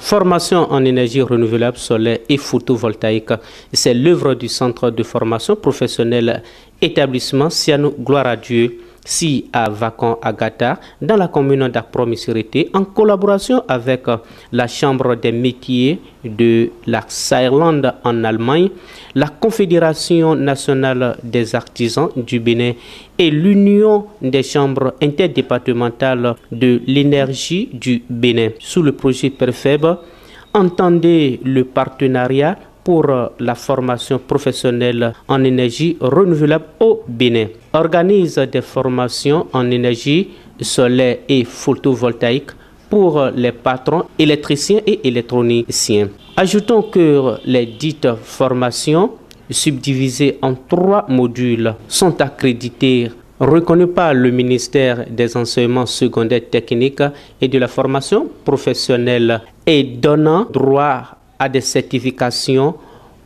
Formation en énergie renouvelable, solaire et photovoltaïque. C'est l'œuvre du Centre de formation professionnelle établissement Sianou Gloire à Dieu, si à Vacan Agata, dans la commune d'Akpromisirité, en collaboration avec la Chambre des métiers de la Saarland en Allemagne, la Confédération nationale des artisans du Bénin et l'Union des chambres interdépartementales de l'énergie du Bénin. Sous le projet PERFEB, entendez le partenariat pour la formation professionnelle en énergie renouvelable au Bénin. Organise des formations en énergie solaire et photovoltaïque pour les patrons électriciens et électroniciens. Ajoutons que les dites formations, subdivisées en 3 modules, sont accréditées, reconnues par le ministère des enseignements secondaires techniques et de la formation professionnelle et donnant droit à des certifications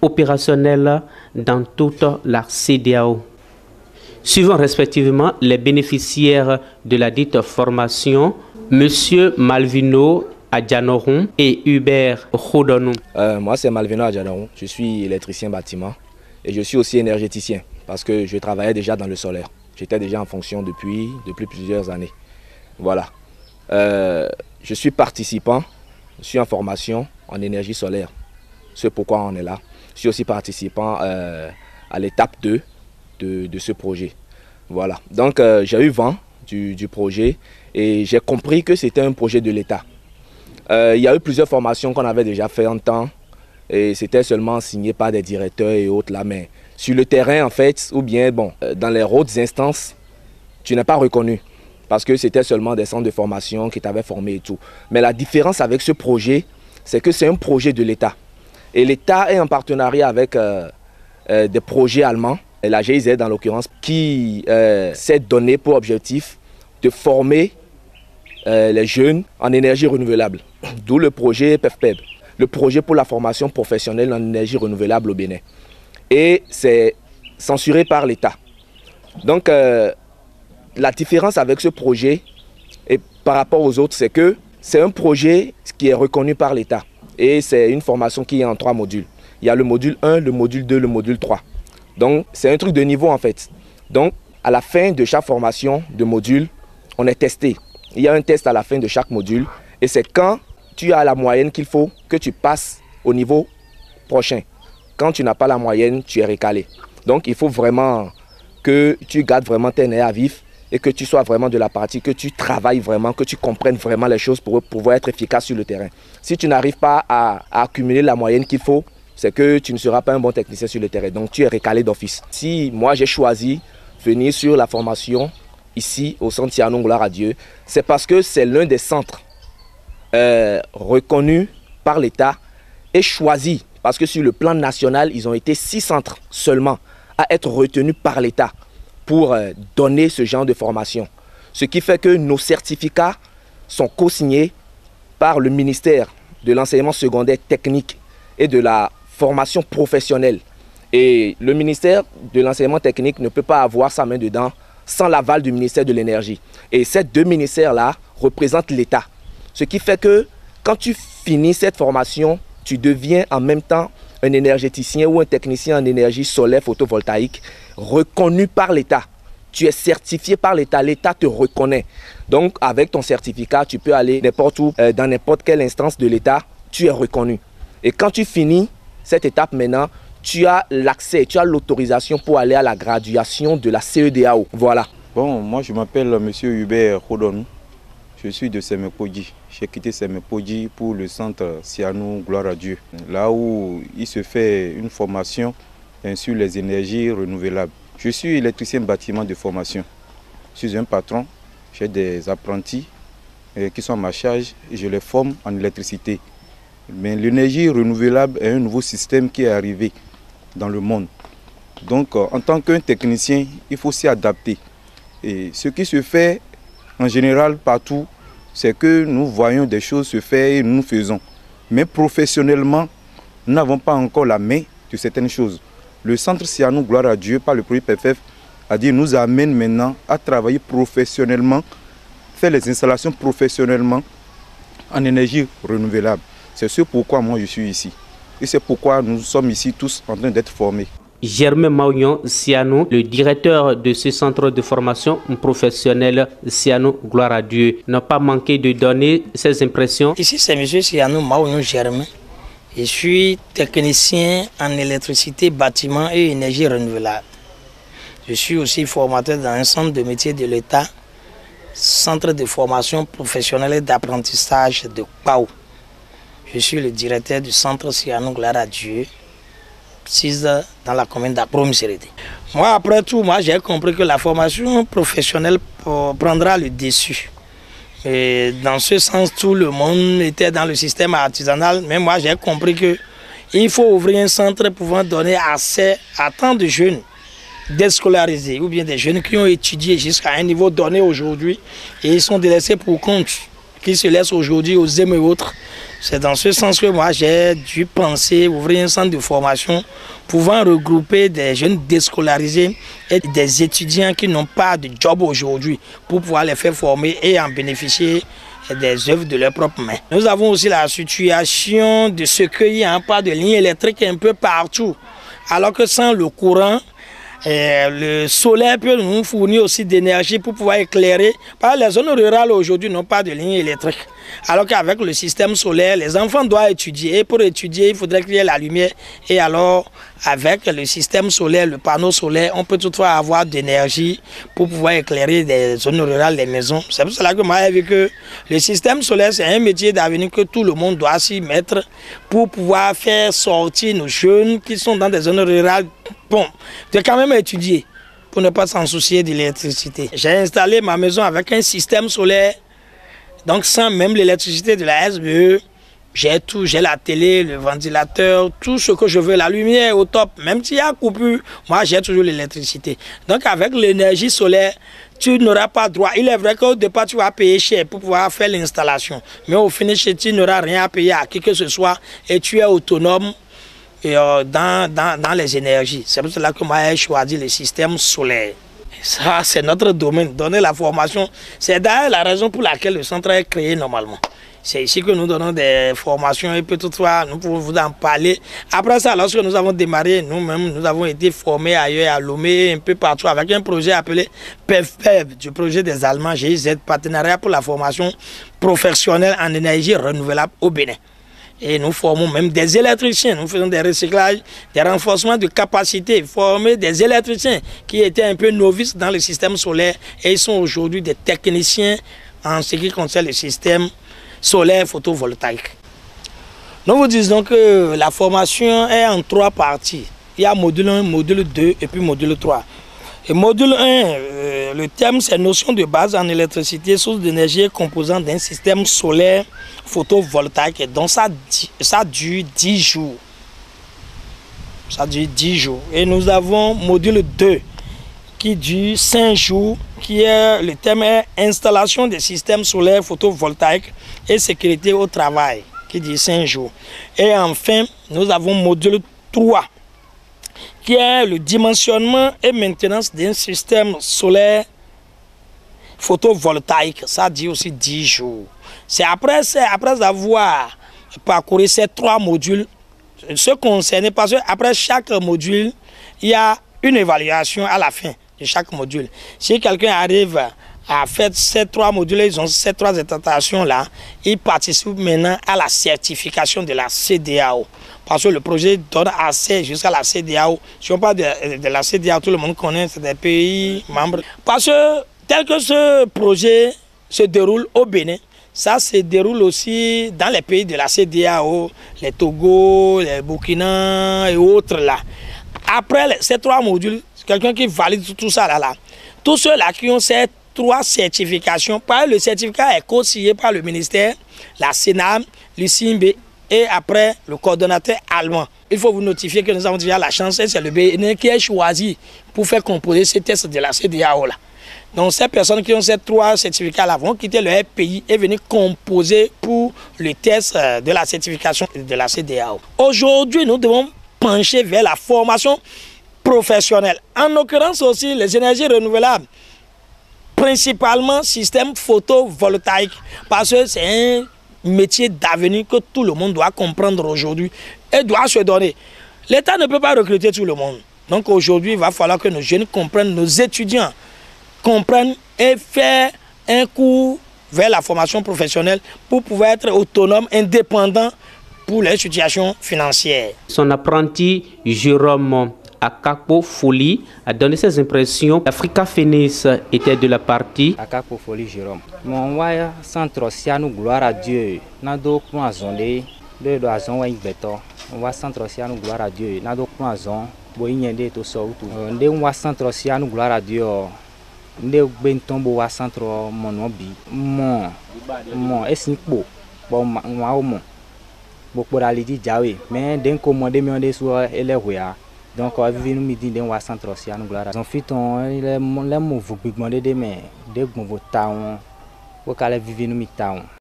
opérationnelles dans toute la CEDEAO. Suivant respectivement les bénéficiaires de la dite formation, M. Malvino Adjanoron et Hubert Khodonou. Moi, c'est Malvino Adjanoron, je suis électricien bâtiment et je suis aussi énergéticien parce que je travaillais déjà dans le solaire. J'étais déjà en fonction depuis plusieurs années. Voilà. Je suis participant, je suis en formation en énergie solaire. C'est pourquoi on est là. Je suis aussi participant à l'étape 2 de ce projet. Voilà. Donc j'ai eu vent du projet et j'ai compris que c'était un projet de l'État. Il y a eu plusieurs formations qu'on avait déjà fait en temps et c'était seulement signé par des directeurs et autres là. Mais sur le terrain en fait, ou bien bon, dans les autres instances, tu n'es pas reconnu. Parce que c'était seulement des centres de formation qui t'avaient formé et tout. Mais la différence avec ce projet, c'est que c'est un projet de l'État. Et l'État est en partenariat avec des projets allemands, et la GIZ en l'occurrence, qui s'est donné pour objectif de former les jeunes en énergie renouvelable. D'où le projet PEFPEB, le projet pour la formation professionnelle en énergie renouvelable au Bénin. Et c'est censuré par l'État. Donc la différence avec ce projet et par rapport aux autres, c'est que c'est un projet qui est reconnu par l'État. Et c'est une formation qui est en 3 modules. Il y a le module 1, le module 2, le module 3. Donc c'est un truc de niveau en fait. Donc à la fin de chaque formation de module, on est testé. Il y a un test à la fin de chaque module. Et c'est quand tu as la moyenne qu'il faut que tu passes au niveau prochain. Quand tu n'as pas la moyenne, tu es recalé. Donc il faut vraiment que tu gardes vraiment tes nerfs à vif et que tu sois vraiment de la partie, que tu travailles vraiment, que tu comprennes vraiment les choses pour pouvoir être efficace sur le terrain. Si tu n'arrives pas à accumuler la moyenne qu'il faut, c'est que tu ne seras pas un bon technicien sur le terrain. Donc tu es recalé d'office. Si moi j'ai choisi de venir sur la formation ici au centre Sianou Gloire à Dieu, c'est parce que c'est l'un des centres reconnus par l'État et choisi. Parce que sur le plan national, ils ont été 6 centres seulement à être retenus par l'État pour donner ce genre de formation. Ce qui fait que nos certificats sont co-signés par le ministère de l'enseignement secondaire technique et de la formation professionnelle. Et le ministère de l'enseignement technique ne peut pas avoir sa main dedans sans l'aval du ministère de l'énergie. Et ces 2 ministères-là représentent l'État. Ce qui fait que quand tu finis cette formation, tu deviens en même temps un énergéticien ou un technicien en énergie solaire photovoltaïque reconnu par l'État. Tu es certifié par l'État, l'État te reconnaît. Donc avec ton certificat, tu peux aller n'importe où, dans n'importe quelle instance de l'État, tu es reconnu. Et quand tu finis cette étape maintenant, tu as l'accès, tu as l'autorisation pour aller à la graduation de la CEDEAO. Voilà. Bon, moi je m'appelle M. Hubert Khodonou. Je suis de Sémépoji. J'ai quitté Sémépoji pour le centre Sianou Gloire à Dieu. Là où il se fait une formation sur les énergies renouvelables. Je suis électricien bâtiment de formation. Je suis un patron. J'ai des apprentis qui sont à ma charge et je les forme en électricité. Mais l'énergie renouvelable est un nouveau système qui est arrivé dans le monde. Donc en tant qu'un technicien, il faut s'y adapter. Et ce qui se fait en général partout, c'est que nous voyons des choses se faire et nous faisons. Mais professionnellement, nous n'avons pas encore la main de certaines choses. Le centre Sianou Gloire à Dieu, par le projet PFF, a dit nous amène maintenant à travailler professionnellement, faire les installations professionnellement en énergie renouvelable. C'est ce pourquoi moi je suis ici. Et c'est pourquoi nous sommes ici tous en train d'être formés. Germain Maounion Siano, le directeur de ce centre de formation professionnelle Siano Gloire à Dieu, n'a pas manqué de donner ses impressions. Ici, c'est M. Siano Maounion Germain. Je suis technicien en électricité, bâtiment et énergie renouvelable. Je suis aussi formateur dans un centre de métiers de l'État, centre de formation professionnelle et d'apprentissage de Pau. Je suis le directeur du centre Siano Gloire à Dieu, dans la commune d'Apromissérité. Moi, après tout, j'ai compris que la formation professionnelle prendra le dessus. Et dans ce sens, tout le monde était dans le système artisanal, mais moi, j'ai compris qu'il faut ouvrir un centre pouvant donner accès à tant de jeunes déscolarisés, ou bien des jeunes qui ont étudié jusqu'à un niveau donné aujourd'hui, et ils sont délaissés pour compte, qui se laissent aujourd'hui aux et autres. C'est dans ce sens que moi j'ai dû penser ouvrir un centre de formation pouvant regrouper des jeunes déscolarisés et des étudiants qui n'ont pas de job aujourd'hui pour pouvoir les faire former et en bénéficier des œuvres de leurs propres mains. Nous avons aussi la situation de ce qu'il n'y a pas de ligne électrique un peu partout, alors que sans le courant, le soleil peut nous fournir aussi d'énergie pour pouvoir éclairer. Parce que les zones rurales aujourd'hui n'ont pas de ligne électrique. Alors qu'avec le système solaire, les enfants doivent étudier. Et pour étudier, il faudrait qu'il y ait la lumière. Et alors, avec le système solaire, le panneau solaire, on peut toutefois avoir d'énergie pour pouvoir éclairer des zones rurales, les maisons. C'est pour cela que moi j'ai vu que le système solaire, c'est un métier d'avenir que tout le monde doit s'y mettre pour pouvoir faire sortir nos jeunes qui sont dans des zones rurales. Bon, de quand même étudier pour ne pas s'en soucier de l'électricité. J'ai installé ma maison avec un système solaire, donc sans même l'électricité de la SBE. J'ai tout, j'ai la télé, le ventilateur, tout ce que je veux, la lumière au top. Même s'il y a coupure, moi j'ai toujours l'électricité. Donc avec l'énergie solaire, tu n'auras pas droit. Il est vrai qu'au départ, tu vas payer cher pour pouvoir faire l'installation. Mais au finish, tu n'auras rien à payer à qui que ce soit et tu es autonome et, dans les énergies. C'est pour cela que moi j'ai choisi le système solaire. Ça, c'est notre domaine, donner la formation. C'est d'ailleurs la raison pour laquelle le centre est créé normalement. C'est ici que nous donnons des formations et toutefois nous pouvons vous en parler. Après ça, lorsque nous avons démarré, nous-mêmes, nous avons été formés ailleurs, à Lomé, un peu partout, avec un projet appelé PEV, du projet des Allemands, GIZ, partenariat pour la formation professionnelle en énergie renouvelable au Bénin. Et nous formons même des électriciens, nous faisons des recyclages, des renforcements de capacité, former des électriciens qui étaient un peu novices dans le système solaire et ils sont aujourd'hui des techniciens en ce qui concerne le système solaire photovoltaïque. Nous vous disons que la formation est en 3 parties. Il y a module 1, module 2 et puis module 3. Et module 1, le thème c'est notion de base en électricité, source d'énergie et composante d'un système solaire photovoltaïque. Et donc ça dure 10 jours. Ça dure 10 jours. Et nous avons module 2 qui dure 5 jours, le thème est installation des systèmes solaires photovoltaïques et sécurité au travail, qui dit 5 jours. Et enfin, nous avons module 3, qui est le dimensionnement et maintenance d'un système solaire photovoltaïque. Ça dit aussi 10 jours. C'est après avoir parcouru ces 3 modules, ce concernés, parce qu'après chaque module, il y a une évaluation à la fin de chaque module. Si quelqu'un arrive à faire ces 3 modules, ils ont ces 3 attestations-là, ils participent maintenant à la certification de la CEDEAO. Parce que le projet donne accès jusqu'à la CEDEAO. Si on parle de la CEDEAO, tout le monde connaît, c'est des pays membres. Parce que tel que ce projet se déroule au Bénin, ça se déroule aussi dans les pays de la CEDEAO, les Togo, les Burkina et autres là. Après ces 3 modules, quelqu'un qui valide tout ça là, tous ceux-là qui ont ces 3 certifications, le certificat est co-signé par le ministère, la CENAM, l'UCIMB et après le coordonnateur allemand. Il faut vous notifier que nous avons déjà la chance et c'est le Bénin qui est choisi pour faire composer ces tests de la CEDEAO là. Donc ces personnes qui ont ces 3 certificats-là vont quitter leur pays et venir composer pour le test de la certification de la CEDEAO. Aujourd'hui, nous devons pencher vers la formation professionnelle. En l'occurrence aussi, les énergies renouvelables, principalement système photovoltaïque, parce que c'est un métier d'avenir que tout le monde doit comprendre aujourd'hui et doit se donner. L'État ne peut pas recruter tout le monde. Donc aujourd'hui, il va falloir que nos jeunes comprennent, nos étudiants comprennent et faire un cours vers la formation professionnelle pour pouvoir être autonome, indépendant pour les situations financières. Son apprenti Jérôme Akapo Foli a donné ses impressions. Africa Phoenix était de la partie. Akapo Foli Jérôme. Mon waya centre Sianou gloire à Dieu. Nado poinzonné de doazon wa beto. On va centre Sianou gloire à Dieu. Nado poinzon boyende to so tout. Ndé wa centre Sianou gloire à Dieu. Ndé bentombo wa centre monobi. Mon esnikpo. Bon ma o mon. Bo pour aller di jawe. Mais den commandé mi onde so ele hoya. Donc, on vit nous midi dans le centre social. Nous fit les mouvements big money de mais des mouvements taon pour qu'elle vive nous mi taon.